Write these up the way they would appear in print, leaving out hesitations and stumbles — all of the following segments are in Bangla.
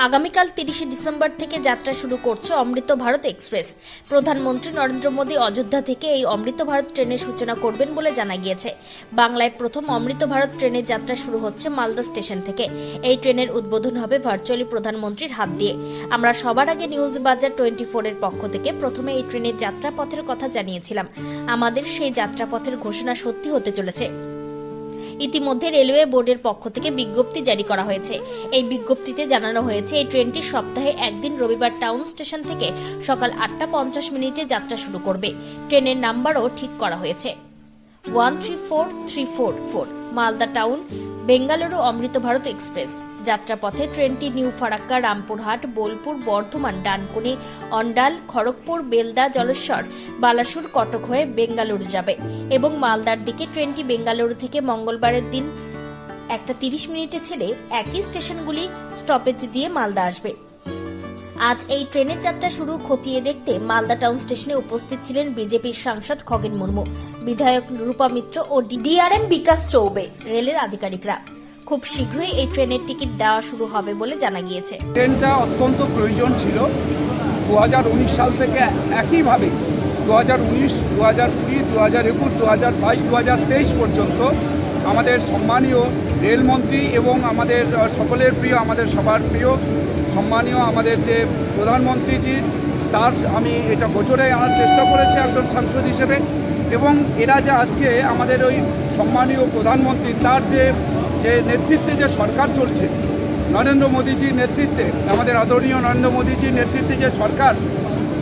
আগামীকাল 30শে ডিসেম্বর থেকে যাত্রা শুরু করছে অমৃত ভারত এক্সপ্রেস। প্রধানমন্ত্রী নরেন্দ্র মোদী অযোধ্যা থেকে এই অমৃত ভারত ট্রেনের সূচনা করবেন বলে জানা গিয়েছে। বাংলায় প্রথম অমৃত ভারত ট্রেনের যাত্রা শুরু হচ্ছে মালদা স্টেশন থেকে। এই ট্রেনের উদ্বোধন হবে ভার্চুয়ালি প্রধানমন্ত্রীর হাত দিয়ে। আমরা সবার আগে নিউজ বাজার 24 এর পক্ষ থেকে প্রথমে এই ট্রেনের যাত্রাপথের কথা জানিয়েছিলাম। আমাদের সেই যাত্রাপথের ঘোষণা সত্যি হতে চলেছে। ইতিমধ্যে রেলওয়ে বোর্ডের পক্ষ থেকে বিজ্ঞপ্তি জারি করা হয়েছে। এই বিজ্ঞপ্তিতে জানানো হয়েছে এই ট্রেনটি সপ্তাহে একদিন রবিবার টাউন স্টেশন থেকে সকাল 8:50 যাত্রা শুরু করবে। ট্রেনের নাম্বারও ঠিক করা হয়েছে 134344, মালদা টাউন বেঙ্গালুরু অমৃত ভারত এক্সপ্রেস। যাত্রাপথে ট্রেনটি নিউ ফারাক্কা, রামপুরহাট, বোলপুর, বর্ধমান, ডানকুনি, অন্ডাল, খড়গপুর, বেলদা, জলেশ্বর, বালাসুর, কটক হয়ে বেঙ্গালুরু যাবে এবং মালদার দিকে ট্রেনটি বেঙ্গালুরু থেকে মঙ্গলবারের দিন 1:30 ছেড়ে একই স্টেশনগুলি স্টপেজ দিয়ে মালদা আসবে। আজ এই ট্রেনের যাত্রা শুরু খতিয়ে দেখতে মালদা টাউন স্টেশনে উপস্থিত ছিলেন বিজেপির সাংসদ খগেন মুর্মু, বিধায়ক রূপা মিত্র ও ডিআরএম বিকাশ চৌবে, রেলের আধিকারিকরা। খুব শীঘ্রই এই ট্রেনের টিকিট দেওয়া শুরু হবে বলে জানা গিয়েছে। ট্রেনটা অত্যন্ত প্রয়োজন ছিল। 2019 সাল থেকে একইভাবে 2019, 2020, 2021, 2022, 2023 পর্যন্ত আমাদের সম্মানীয় রেলমন্ত্রী এবং আমাদের সকলের প্রিয়, আমাদের সবার প্রিয় সম্মানীয় আমাদের যে প্রধানমন্ত্রীজি, তার আমি এটা গোচরে আনার চেষ্টা করেছি একজন সাংসদ হিসেবে। এবং এরা যে আজকে আমাদের ওই সম্মানীয় প্রধানমন্ত্রী, তার যে নেতৃত্বে যে সরকার চলছে, নরেন্দ্র মোদীজির নেতৃত্বে, আমাদের আদরণীয় নরেন্দ্র মোদীজির নেতৃত্বে যে সরকার,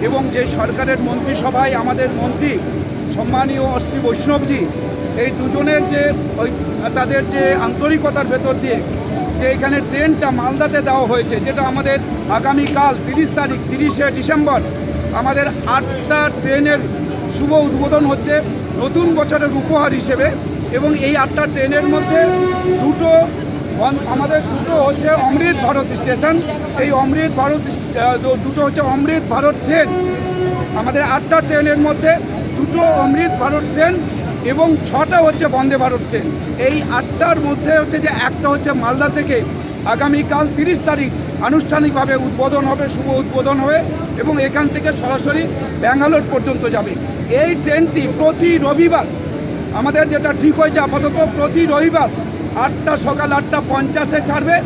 এবং যে সরকারের মন্ত্রিসভায় আমাদের মন্ত্রী সম্মানীয় শ্রী বৈষ্ণবজি, এই দুজনের যে তাদের যে আন্তরিকতার ভেতর দিয়ে যে এখানে ট্রেনটা মালদাতে দেওয়া হয়েছে, যেটা আমাদের আগামীকাল 30শে ডিসেম্বর আমাদের 8টা ট্রেনের শুভ উদ্বোধন হচ্ছে নতুন বছরের উপহার হিসেবে। এবং এই 8টা ট্রেনের মধ্যে আমাদের দুটো হচ্ছে অমৃত ভারত স্টেশন, এই অমৃত ভারত দুটো হচ্ছে অমৃত ভারত ট্রেন। আমাদের 8টা ট্রেনের মধ্যে দুটো অমৃত ভারত ট্রেন এবং 6টা হচ্ছে বন্দে ভারত ট্রেন। এই 8টার মধ্যে হচ্ছে যে একটা হচ্ছে মালদা থেকে আগামীকাল 30 তারিখ আনুষ্ঠানিকভাবে উদ্বোধন হবে, শুভ উদ্বোধন হবে এবং এখান থেকে সরাসরি ব্যাঙ্গালোর পর্যন্ত যাবে। এই ট্রেনটি প্রতি রবিবার আমাদের যেটা ঠিক হয়েছে আপাতত, প্রতি রবিবার সকাল 8:50 ছাড়বে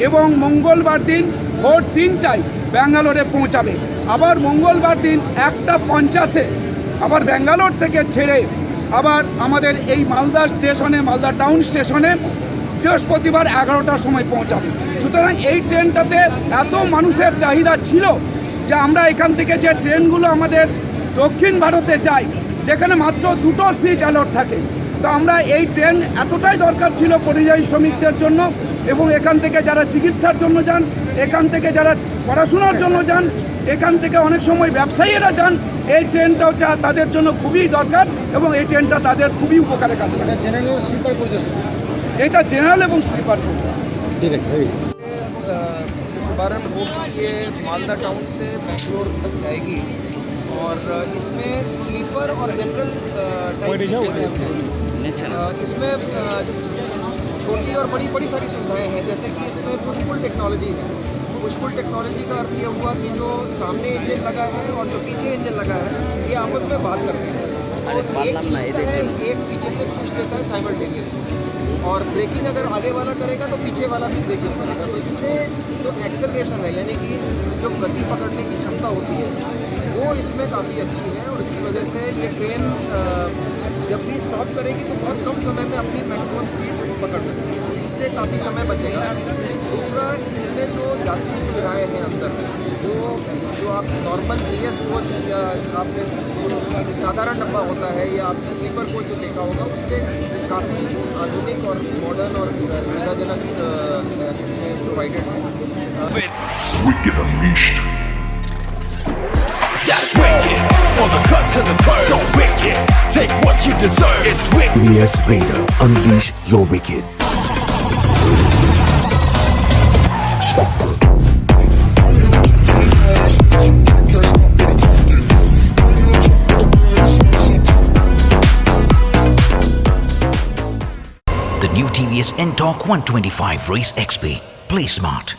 এবং মঙ্গলবার দিন ভোর 3টায় ব্যাঙ্গালোরে পৌঁছাবে। আবার মঙ্গলবার দিন 1:50 আবার ব্যাঙ্গালোর থেকে ছেড়ে আবার আমাদের এই মালদা স্টেশনে, মালদা টাউন স্টেশনে বৃহস্পতিবার 11টার সময় পৌঁছাবে। সুতরাং এই ট্রেনটাতে এত মানুষের চাহিদা ছিল যে আমরা এখান থেকে যে ট্রেনগুলো আমাদের দক্ষিণ ভারতে যাই, যেখানে মাত্র 2টো সিট অ্যালট থাকে, তো আমরা এই ট্রেন এতটাই দরকার ছিল পরিযায়ী শ্রমিকদের জন্য, এবং এখান থেকে যারা চিকিৎসার জন্য যান, এখান থেকে যারা পড়াশোনার জন্য যান, এখান থেকে অনেক সময় ব্যবসায়ীরা যান, এই ট্রেনটাও তাদের জন্য খুবই দরকার এবং এই ট্রেনটা তাদের খুবই উপকারে কাজে লাগে। জেনারেল স্লিপার করছে, এটা জেনারেল এবং স্লিপার। ঠিক আছে। शुभारंभ होगी, ये मालदा टाउन से बेंगलोर तक जाएगी और इसमें स्लीपर और जनरल इसमें छोटी और बड़ी सारी सुविधाएं हैं। जैसे कि इसमें पुश-पुल टेक्नोलॉजी है। पुश-पुल टेक्नोलॉजी का अर्थ ये हुआ कि जो सामने इंजन लगा है और जो पीछे इंजन लगा है, ये आपस में बात करते हैं। और एक खींचता है, एक पीछे से पुश देता है साइमल्टेनियसली, और ब्रेकिंग अगर आगे वाला करेगा तो पीछे वाला भी ब्रेकिंग करेगा। तो इससे जो एक्सेलरेशन है, यानी कि जो गति पकड़ने की क्षमता होती है, वो इसमें काफ़ी अच्छी है। और इसकी वजह से ये ट्रेन जब भी स्टॉप करेगी तो बहुत कम समय में अपनी मैक्सिमम स्पीड पकड़ सकती है, इससे काफ़ी समय बचेगा। दूसरा, इसमें जो यात्री सुविधाएँ हैं अंदर, जो आप नॉर्मल GS कोच या आपने साधारण डब्बा होता है या आपने स्लीपर कोच जो देखा होगा, उससे काफ़ी आधुनिक और मॉडर्न और सुविधाजनक इसमें प्रोवाइडेड है। Wicked Unleashed. That's wicked. All the cuts and the curves. So wicked. Take what you deserve. It's wicked. TVS Raider. Unleash your wicked. The new TVS NTORQ 125 Race XP. Play smart.